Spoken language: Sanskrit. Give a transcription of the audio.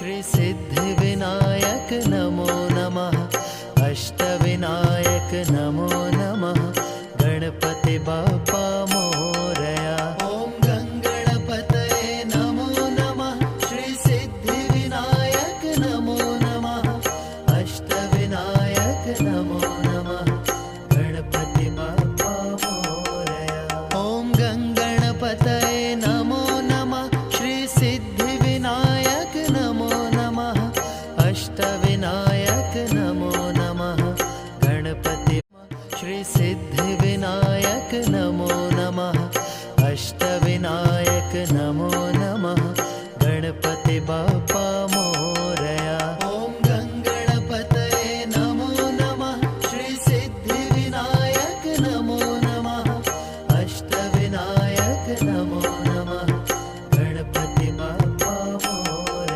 श्री सिद्धिविनायक नमो नमः। अष्टविनायक नमो नमः। गणपति बाप्पा मोरया। ओम गंगणपतये नमो नमः। श्री सिद्धिविनायक नमो नमः। अष्टविनायक नमो नमः। गणपति बाप्पा मोरया। ओम गंगणपतये नमो नमः। श्री सिद्धिविनायक नमो नमः। अष्टविनायक नमो नमः। गणपति श्री सिद्धिविनायक नमो नमः। अष्टविनायक नमो नमः। गणपति बाप्पा